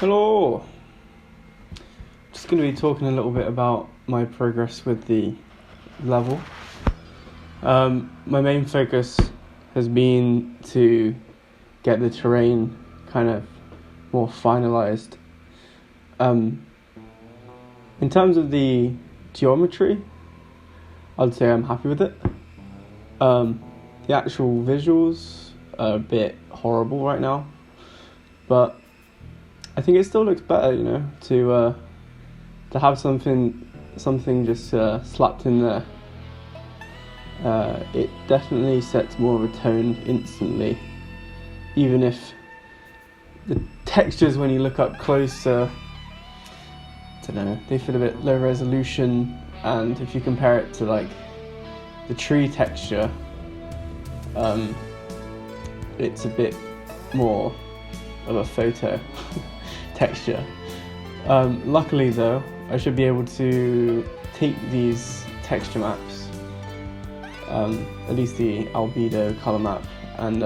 Hello. Just going to be talking a little bit about my progress with the level. My main focus has been to get the terrain kind of more finalized. In terms of the geometry, I'd say I'm happy with it. The actual visuals are a bit horrible right now, but I think it still looks better, to have something just slapped in there. It definitely sets more of a tone instantly, even if the textures when you look up close, I don't know, they feel a bit low resolution, and if you compare it to like the tree texture, it's a bit more of a photo texture. Luckily though, I should be able to take these texture maps, at least the albedo color map, and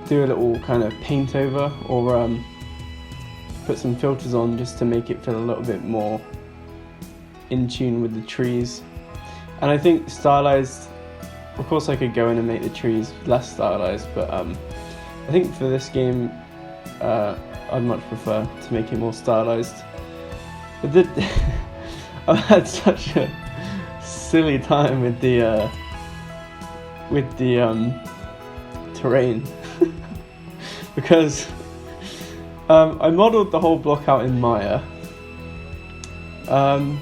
do a little kind of paint over or put some filters on just to make it feel a little bit more in tune with the trees. And I think stylized, of course I could go in and make the trees less stylized, but I think for this game, I'd much prefer to make it more stylized. But I've had such a silly time with the terrain because I modeled the whole block out in Maya, and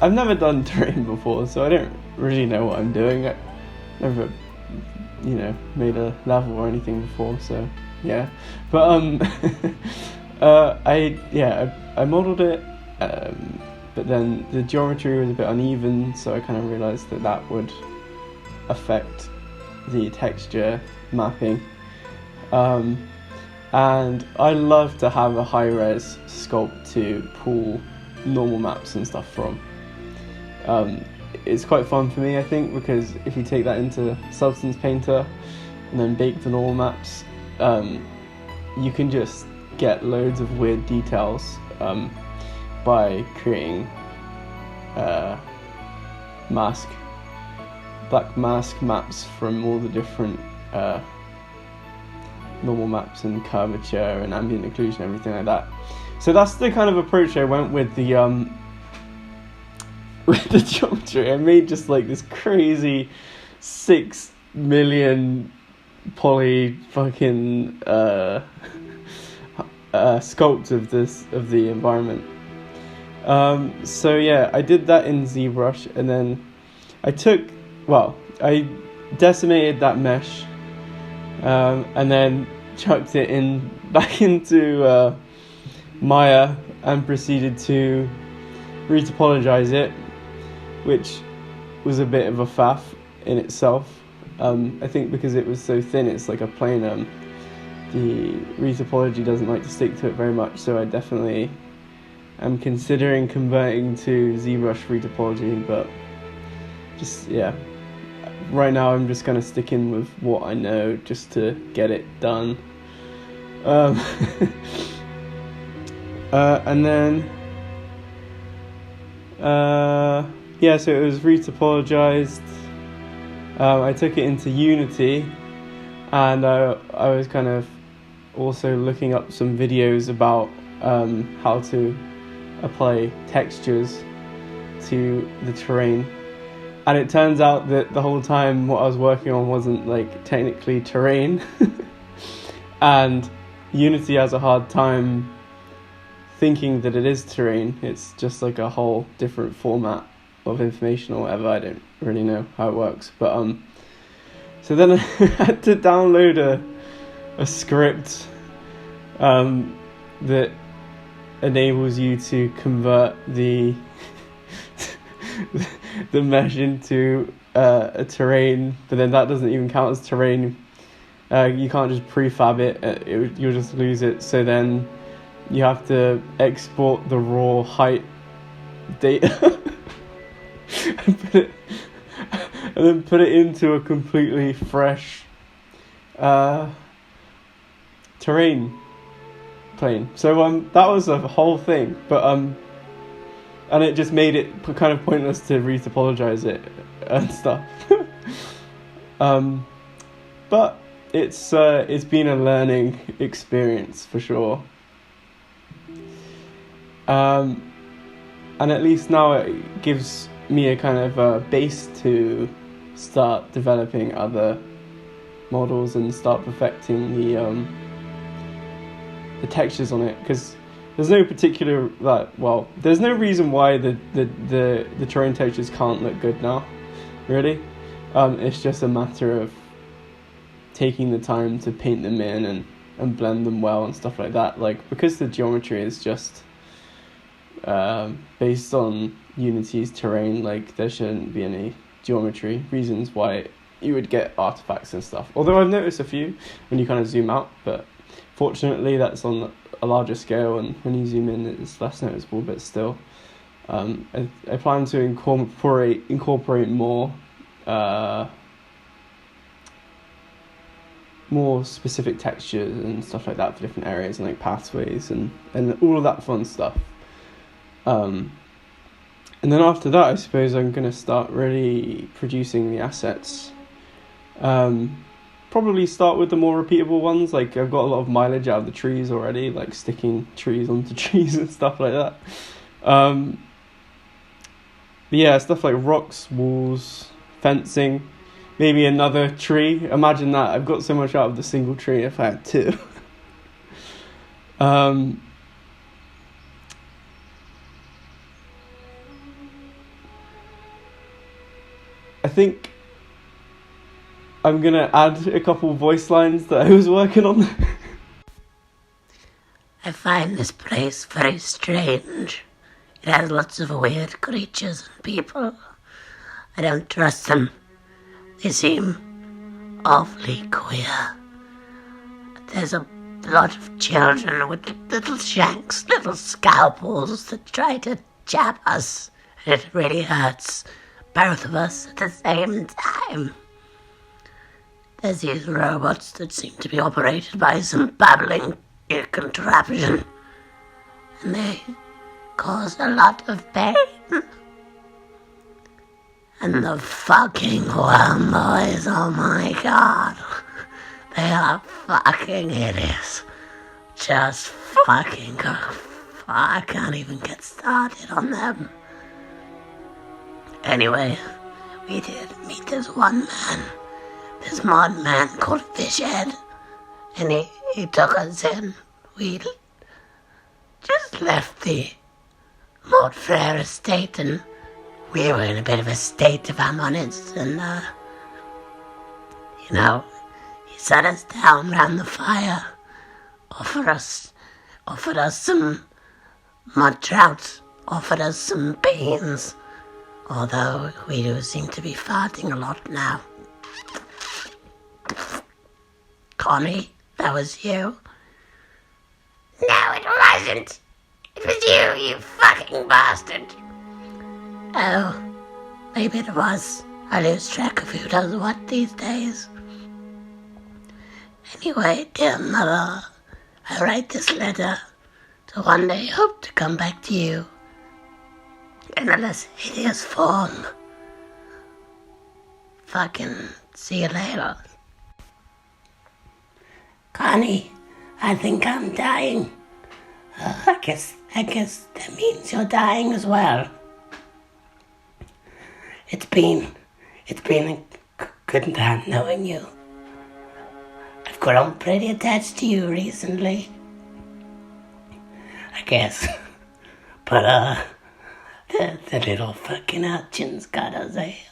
I've never done terrain before, so I don't really know what I'm doing. I never made a level or anything before, so yeah. But I modeled it, but then the geometry was a bit uneven, so I kind of realized that would affect the texture mapping. And I love to have a high-res sculpt to pull normal maps and stuff from. It's quite fun for me, I think, because if you take that into Substance Painter and then bake the normal maps, you can just get loads of weird details by creating black mask maps from all the different normal maps and curvature and ambient occlusion, everything like that. So that's the kind of approach I went with the geometry. I made just like this crazy 6 million poly fucking sculpt of the environment. So yeah, I did that in ZBrush, and then I decimated that mesh, and then chucked it back into Maya and proceeded to retopologize it, which was a bit of a faff in itself. I think because it was so thin, it's like a plane. The retopology doesn't like to stick to it very much, so I definitely am considering converting to ZBrush retopology, but right now I'm just gonna stick in with what I know just to get it done. And then so it was retopologized. I took it into Unity, and I was kind of also looking up some videos about how to apply textures to the terrain, and it turns out that the whole time what I was working on wasn't like technically terrain and Unity has a hard time thinking that it is terrain. It's just like a whole different format of information or whatever. I don't really know how it works, but so then I had to download a script that enables you to convert the the mesh into a terrain, but then that doesn't even count as terrain. You can't just prefab it, you'll just lose it. So then you have to export the raw height data and then put it into a completely fresh terrain plane. So that was a whole thing, but and it just made it kind of pointless to retopologize it and stuff. But it's been a learning experience for sure. And at least now it gives me a kind of a base to start developing other models and start perfecting the textures on it, because there's no particular there's no reason why the terrain textures can't look good now, really. It's just a matter of taking the time to paint them in and blend them well and stuff like that. Like, because the geometry is just based on Unity's terrain, like there shouldn't be any geometry reasons why you would get artifacts and stuff. Although I've noticed a few when you kind of zoom out, but fortunately that's on a larger scale, and when you zoom in it's less noticeable, but still. I plan to incorporate more specific textures and stuff like that for different areas, and like pathways and all of that fun stuff. And then after that, I suppose I'm going to start really producing the assets. Probably start with the more repeatable ones. Like, I've got a lot of mileage out of the trees already, like sticking trees onto trees and stuff like that. Yeah, stuff like rocks, walls, fencing, maybe another tree. Imagine that. I've got so much out of the single tree if I had two. I think I'm going to add a couple voice lines that I was working on. I find this place very strange. It has lots of weird creatures and people. I don't trust them. They seem awfully queer. There's a lot of children with little shanks, little scalpels that try to jab us. It really hurts both of us at the same time. There's these robots that seem to be operated by some babbling contraption, and they cause a lot of pain. And the fucking worm boys, oh my god, they are fucking idiots. Just fucking I can't even get started on them. Anyway, we did meet this one man, this mod man called Fishhead, and he took us in. We just left the Mod Frere estate, and we were in a bit of a state, if I'm honest, and, he sat us down round the fire, offered us some mud trout, offered us some beans, although we do seem to be farting a lot now. Connie, that was you? No, it wasn't. It was you fucking bastard. Oh, maybe it was. I lose track of who does what these days. Anyway, dear mother, I write this letter to one day hope to come back to you in a less hideous form. Fucking see you later. Connie, I think I'm dying. I guess that means you're dying as well. It's been a good time knowing you. I've grown pretty attached to you recently, I guess. But the little fucking urchins gotta say.